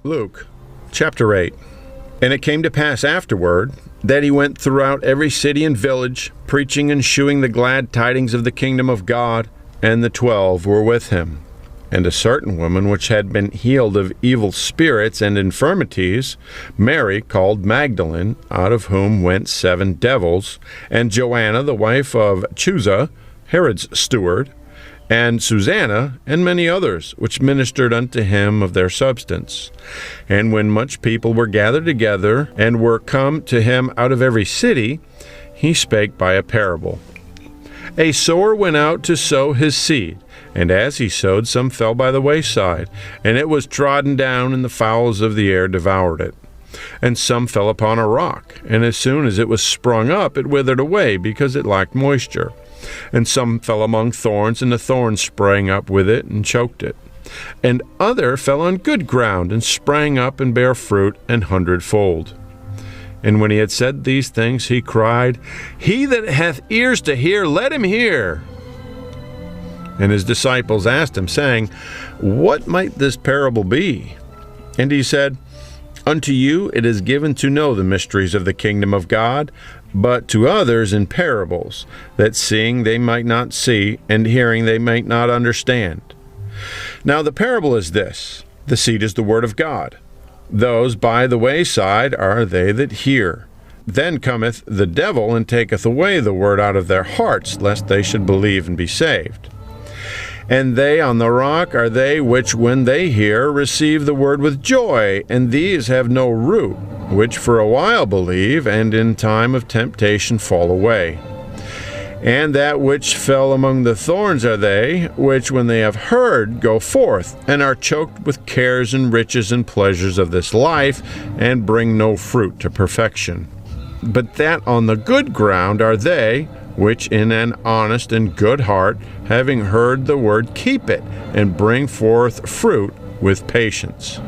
Luke chapter 8. And it came to pass afterward that he went throughout every city and village, preaching and shewing the glad tidings of the kingdom of God, and the 12 were with him. And a certain woman which had been healed of evil spirits and infirmities, Mary called Magdalene, out of whom went 7 devils, and Joanna the wife of Chuza, Herod's steward, and Susanna, and many others, which ministered unto him of their substance. And when much people were gathered together, and were come to him out of every city, he spake by a parable. A sower went out to sow his seed, and as he sowed, some fell by the wayside, and it was trodden down, and the fowls of the air devoured it. And some fell upon a rock, and as soon as it was sprung up, it withered away, because it lacked moisture. And some fell among thorns, and the thorns sprang up with it, and choked it. And other fell on good ground, and sprang up, and bare fruit, an hundredfold. And when he had said these things, he cried, He that hath ears to hear, let him hear. And his disciples asked him, saying, What might this parable be? And he said, Unto you it is given to know the mysteries of the kingdom of God, but to others in parables, that seeing they might not see, and hearing they might not understand. Now the parable is this: the seed is the word of God. Those by the wayside are they that hear. Then cometh the devil, and taketh away the word out of their hearts, lest they should believe and be saved. And they on the rock are they which, when they hear, receive the word with joy, and these have no root, which for a while believe, and in time of temptation fall away. And that which fell among the thorns are they, which when they have heard go forth, and are choked with cares and riches and pleasures of this life, and bring no fruit to perfection. But that on the good ground are they, which in an honest and good heart, having heard the word, keep it, and bring forth fruit with patience.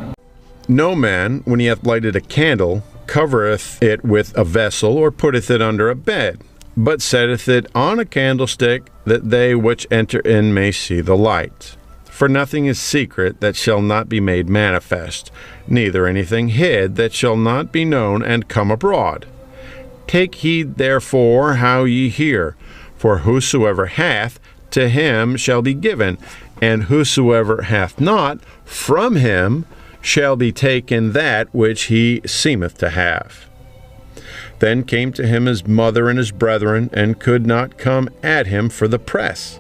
No man, when he hath lighted a candle, covereth it with a vessel, or putteth it under a bed, but setteth it on a candlestick, that they which enter in may see the light. For nothing is secret that shall not be made manifest, neither anything hid that shall not be known and come abroad. Take heed therefore how ye hear, for whosoever hath, to him shall be given, and whosoever hath not, from him shall be taken that which he seemeth to have. Then came to him his mother and his brethren, and could not come at him for the press.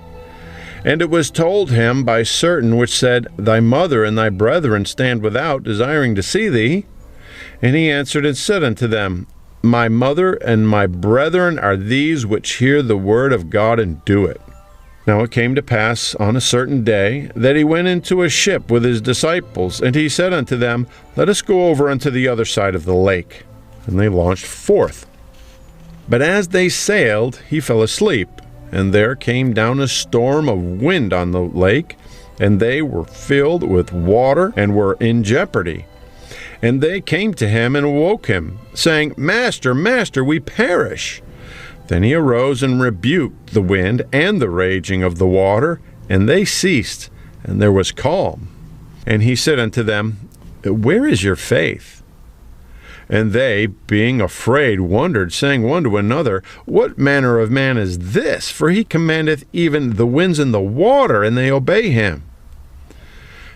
And it was told him by certain which said, Thy mother and thy brethren stand without, desiring to see thee. And he answered and said unto them, My mother and my brethren are these which hear the word of God and do it. Now it came to pass on a certain day that he went into a ship with his disciples, and he said unto them, Let us go over unto the other side of the lake. And they launched forth. But as they sailed, he fell asleep, and there came down a storm of wind on the lake, and they were filled with water, and were in jeopardy. And they came to him and awoke him, saying, Master, Master, we perish. Then he arose and rebuked the wind and the raging of the water, and they ceased, and there was calm. And he said unto them, Where is your faith? And they, being afraid, wondered, saying one to another, What manner of man is this? For he commandeth even the winds and the water, and they obey him.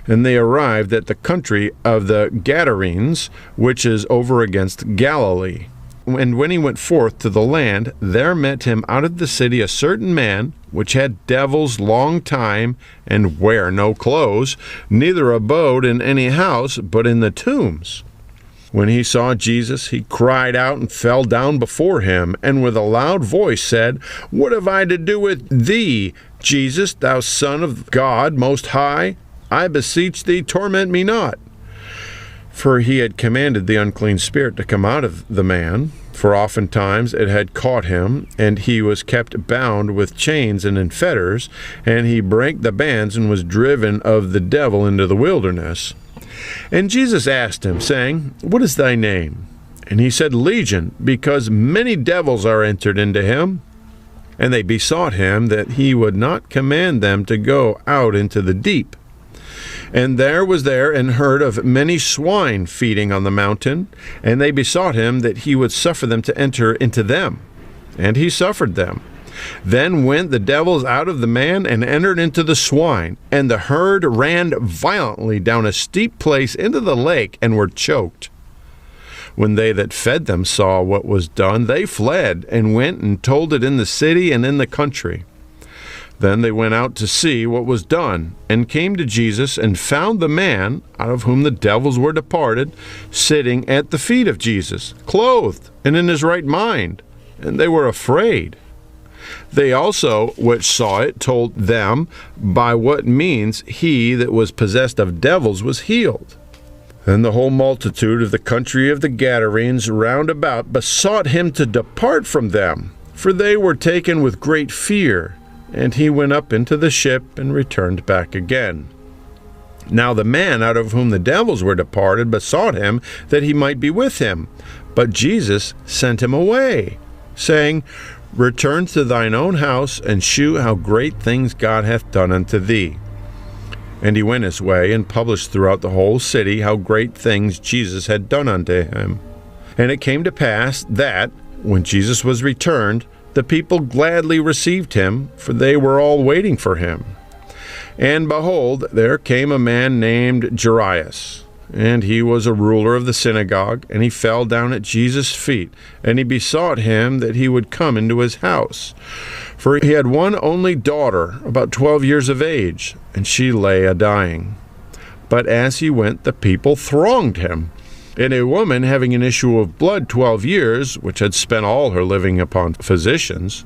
And they arrived at the country of the Gadarenes, which is over against Galilee. And when he went forth to the land, there met him out of the city a certain man, which had devils long time, and wear no clothes, neither abode in any house, but in the tombs. When he saw Jesus, he cried out and fell down before him, and with a loud voice said, What have I to do with thee, Jesus, thou Son of God Most High? I beseech thee, torment me not. For he had commanded the unclean spirit to come out of the man, for oftentimes it had caught him, and he was kept bound with chains and in fetters, and he brake the bands and was driven of the devil into the wilderness. And Jesus asked him, saying, What is thy name? And he said, Legion, because many devils are entered into him. And they besought him that he would not command them to go out into the deep. And there was there an herd of many swine feeding on the mountain, and they besought him that he would suffer them to enter into them. And he suffered them. Then went the devils out of the man and entered into the swine, and the herd ran violently down a steep place into the lake and were choked. When they that fed them saw what was done, they fled and went and told it in the city and in the country. Then they went out to see what was done, and came to Jesus, and found the man, out of whom the devils were departed, sitting at the feet of Jesus, clothed and in his right mind, and they were afraid. They also, which saw it, told them by what means he that was possessed of devils was healed. Then the whole multitude of the country of the Gadarenes round about besought him to depart from them, for they were taken with great fear. And he went up into the ship and returned back again. Now the man out of whom the devils were departed besought him that he might be with him. But Jesus sent him away, saying, Return to thine own house, and shew how great things God hath done unto thee. And he went his way, and published throughout the whole city how great things Jesus had done unto him. And it came to pass that, when Jesus was returned, the people gladly received him, for they were all waiting for him. And behold, there came a man named Jairus, and he was a ruler of the synagogue, and he fell down at Jesus' feet, and he besought him that he would come into his house. For he had one only daughter, about 12 years of age, and she lay a-dying. But as he went, the people thronged him. And a woman having an issue of blood 12 years, which had spent all her living upon physicians,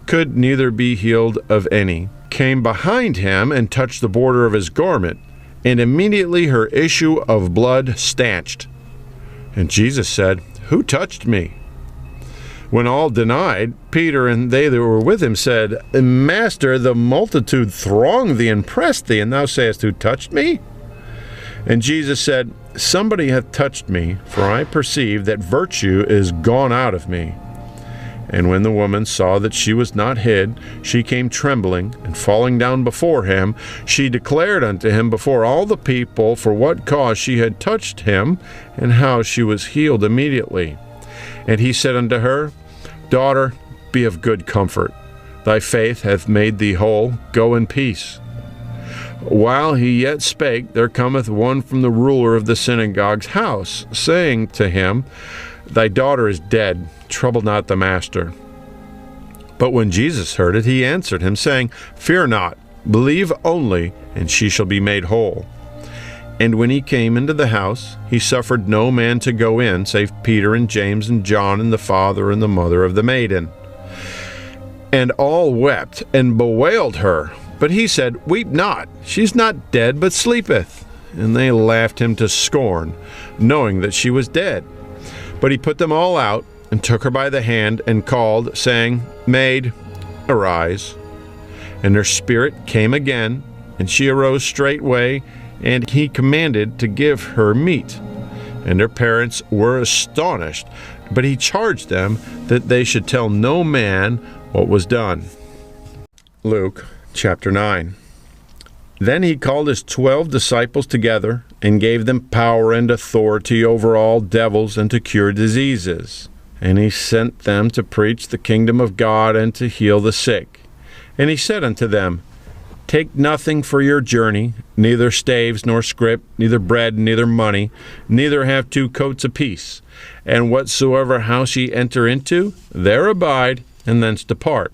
could neither be healed of any, came behind him and touched the border of his garment, and immediately her issue of blood stanched. And Jesus said, Who touched me? When all denied, Peter and they that were with him said, Master, the multitude thronged thee and pressed thee, and thou sayest, Who touched me? And Jesus said, Somebody hath touched me, for I perceive that virtue is gone out of me. And when the woman saw that she was not hid, she came trembling, and falling down before him, she declared unto him before all the people for what cause she had touched him, and how she was healed immediately. And he said unto her, Daughter, be of good comfort. Thy faith hath made thee whole. Go in peace. While he yet spake, there cometh one from the ruler of the synagogue's house, saying to him, Thy daughter is dead, trouble not the master. But when Jesus heard it, he answered him, saying, Fear not, believe only, and she shall be made whole. And when he came into the house, he suffered no man to go in, save Peter and James and John and the father and the mother of the maiden. And all wept and bewailed her. But he said, Weep not, she is not dead, but sleepeth. And they laughed him to scorn, knowing that she was dead. But he put them all out, and took her by the hand, and called, saying, Maid, arise. And her spirit came again, and she arose straightway, and he commanded to give her meat. And her parents were astonished, but he charged them that they should tell no man what was done. Luke Chapter 9. Then he called his 12 disciples together, and gave them power and authority over all devils, and to cure diseases. And he sent them to preach the kingdom of God, and to heal the sick. And he said unto them, Take nothing for your journey, neither staves nor scrip, neither bread, neither money, neither have 2 coats apiece. And whatsoever house ye enter into, there abide, and thence depart.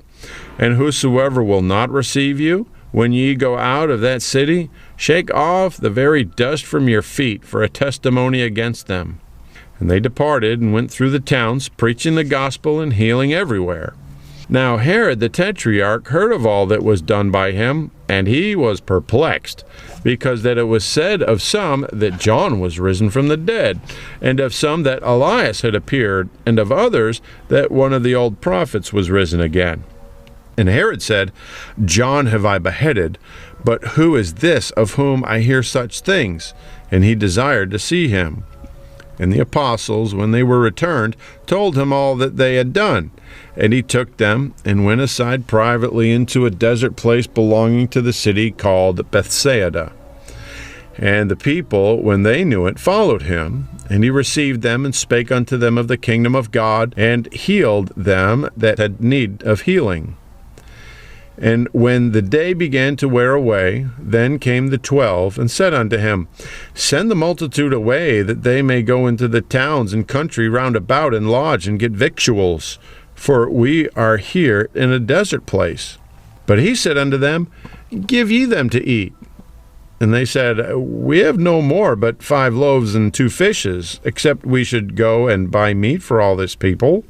And whosoever will not receive you, when ye go out of that city, shake off the very dust from your feet for a testimony against them. And they departed, and went through the towns, preaching the gospel and healing everywhere. Now Herod the Tetrarch heard of all that was done by him, and he was perplexed, because that it was said of some that John was risen from the dead, and of some that Elias had appeared, and of others that one of the old prophets was risen again. And Herod said, John have I beheaded, but who is this of whom I hear such things? And he desired to see him. And the apostles, when they were returned, told him all that they had done. And he took them, and went aside privately into a desert place belonging to the city called Bethsaida. And the people, when they knew it, followed him. And he received them, and spake unto them of the kingdom of God, and healed them that had need of healing. And when the day began to wear away, then came the 12, and said unto him, Send the multitude away, that they may go into the towns and country round about, and lodge, and get victuals. For we are here in a desert place. But he said unto them, Give ye them to eat. And they said, We have no more but 5 loaves and 2 fishes, except we should go and buy meat for all this people.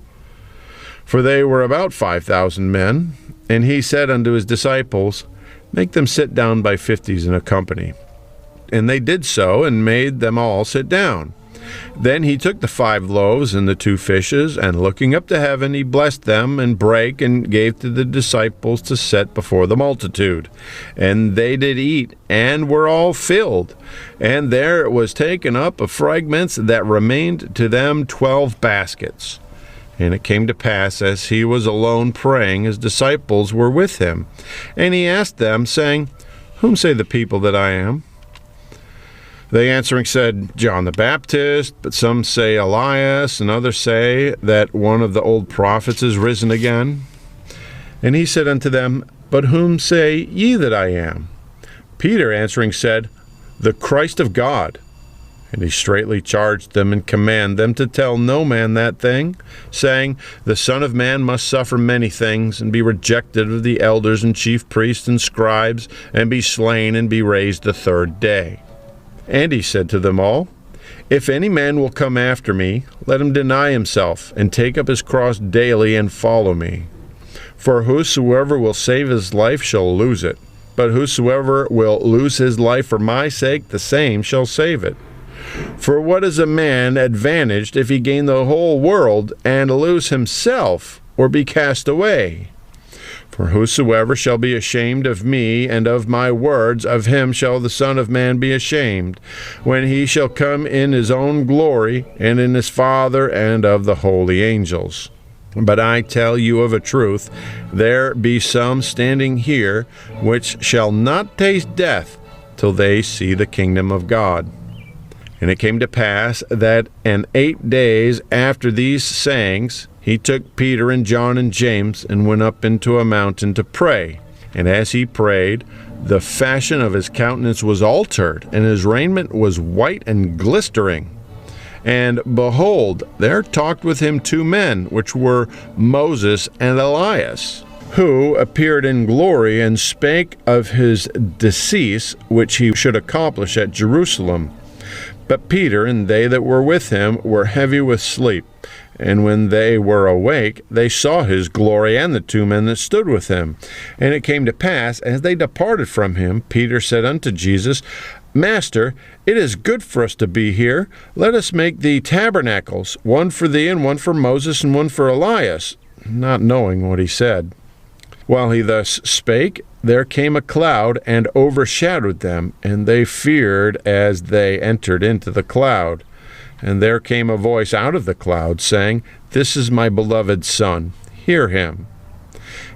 For they were about 5,000 men. And he said unto his disciples, Make them sit down by 50s in a company. And they did so, and made them all sit down. Then he took the 5 loaves and the 2 fishes, and looking up to heaven, he blessed them, and brake, and gave to the disciples to set before the multitude. And they did eat, and were all filled. And there was taken up of fragments that remained to them 12 baskets. And it came to pass, as he was alone praying, his disciples were with him. And he asked them, saying, Whom say the people that I am? They answering said, John the Baptist, but some say Elias, and others say that one of the old prophets is risen again. And he said unto them, But whom say ye that I am? Peter answering said, The Christ of God. And he straitly charged them, and commanded them to tell no man that thing, saying, The Son of Man must suffer many things, and be rejected of the elders and chief priests and scribes, and be slain, and be raised the 3rd day. And he said to them all, If any man will come after me, let him deny himself, and take up his cross daily, and follow me. For whosoever will save his life shall lose it, but whosoever will lose his life for my sake, the same shall save it. For what is a man advantaged if he gain the whole world, and lose himself, or be cast away? For whosoever shall be ashamed of me and of my words, of him shall the Son of Man be ashamed, when he shall come in his own glory, and in his Father, and of the holy angels. But I tell you of a truth, there be some standing here, which shall not taste death, till they see the kingdom of God. And it came to pass that in 8 days after these sayings, he took Peter and John and James, and went up into a mountain to pray. And as he prayed, the fashion of his countenance was altered, and his raiment was white and glistering. And behold, there talked with him 2 men, which were Moses and Elias, who appeared in glory, and spake of his decease, which he should accomplish at Jerusalem. But Peter and they that were with him were heavy with sleep. And when they were awake, they saw his glory, and the 2 men that stood with him. And it came to pass, as they departed from him, Peter said unto Jesus, Master, it is good for us to be here. Let us make thee tabernacles, one for thee, and one for Moses, and one for Elias, not knowing what he said. While he thus spake, there came a cloud, and overshadowed them, and they feared as they entered into the cloud. And there came a voice out of the cloud, saying, This is my beloved Son, hear him.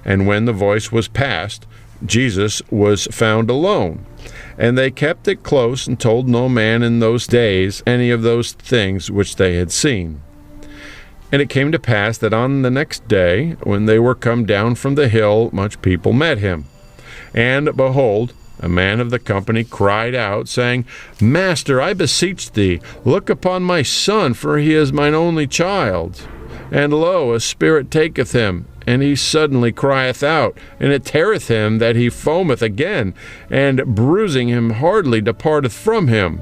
And when the voice was past, Jesus was found alone. And they kept it close, and told no man in those days any of those things which they had seen. And it came to pass that on the next day, when they were come down from the hill, much people met him. And behold, a man of the company cried out, saying, Master, I beseech thee, look upon my son, for he is mine only child. And lo, a spirit taketh him, and he suddenly crieth out, and it teareth him that he foameth again, and bruising him hardly departeth from him.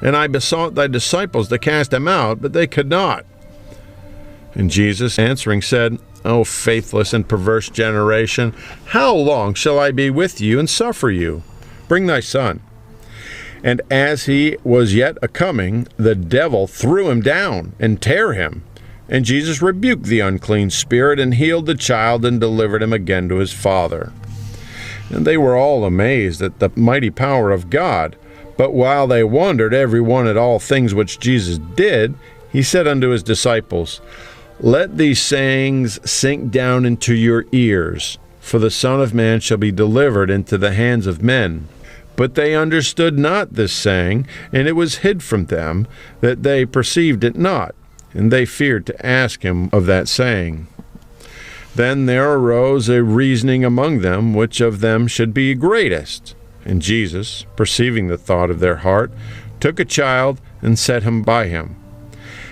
And I besought thy disciples to cast him out, but they could not. And Jesus answering said, O faithless and perverse generation, how long shall I be with you and suffer you? Bring thy son. And as he was yet a-coming, the devil threw him down, and tare him. And Jesus rebuked the unclean spirit, and healed the child, and delivered him again to his father. And they were all amazed at the mighty power of God. But while they wondered every one at all things which Jesus did, he said unto his disciples, Let these sayings sink down into your ears, for the Son of Man shall be delivered into the hands of men. But they understood not this saying, and it was hid from them, that they perceived it not, and they feared to ask him of that saying. Then there arose a reasoning among them, which of them should be greatest. And Jesus, perceiving the thought of their heart, took a child, and set him by him,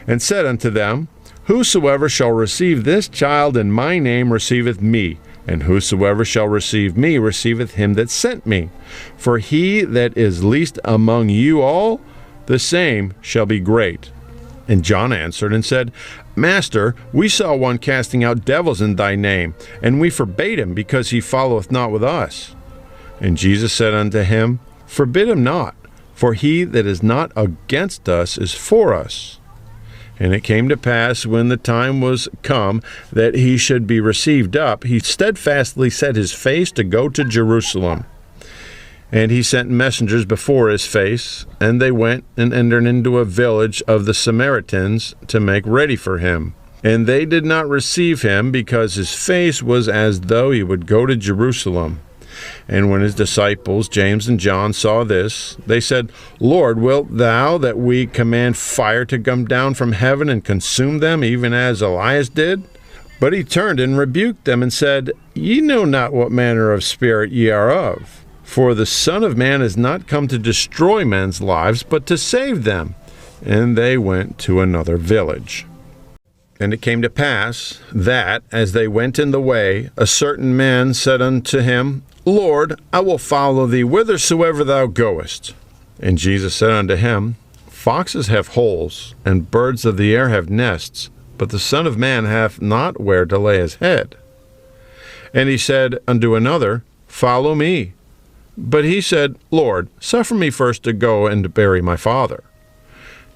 and said unto them, Whosoever shall receive this child in my name receiveth me, and whosoever shall receive me receiveth him that sent me. For he that is least among you all, the same shall be great. And John answered and said, Master, we saw one casting out devils in thy name, and we forbade him, because he followeth not with us. And Jesus said unto him, Forbid him not, for he that is not against us is for us. And it came to pass, when the time was come that he should be received up, he steadfastly set his face to go to Jerusalem. And he sent messengers before his face, and they went and entered into a village of the Samaritans to make ready for him. And they did not receive him, because his face was as though he would go to Jerusalem. And when his disciples, James and John, saw this, they said, Lord, wilt thou that we command fire to come down from heaven and consume them, even as Elias did? But he turned and rebuked them and said, Ye know not what manner of spirit ye are of. For the Son of Man is not come to destroy men's lives, but to save them. And they went to another village. And it came to pass that, as they went in the way, a certain man said unto him, Lord, I will follow thee whithersoever thou goest. And Jesus said unto him, Foxes have holes, and birds of the air have nests, but the Son of Man hath not where to lay his head. And he said unto another, Follow me. But he said, Lord, suffer me first to go and to bury my father.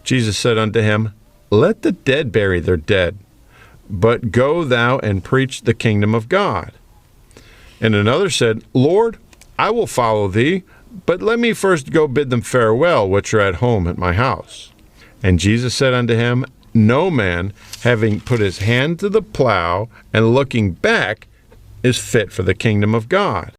Jesus said unto him, Let the dead bury their dead, but go thou and preach the kingdom of God. And another said, Lord, I will follow thee, but let me first go bid them farewell, which are at home at my house. And Jesus said unto him, No man, having put his hand to the plow, and looking back, is fit for the kingdom of God.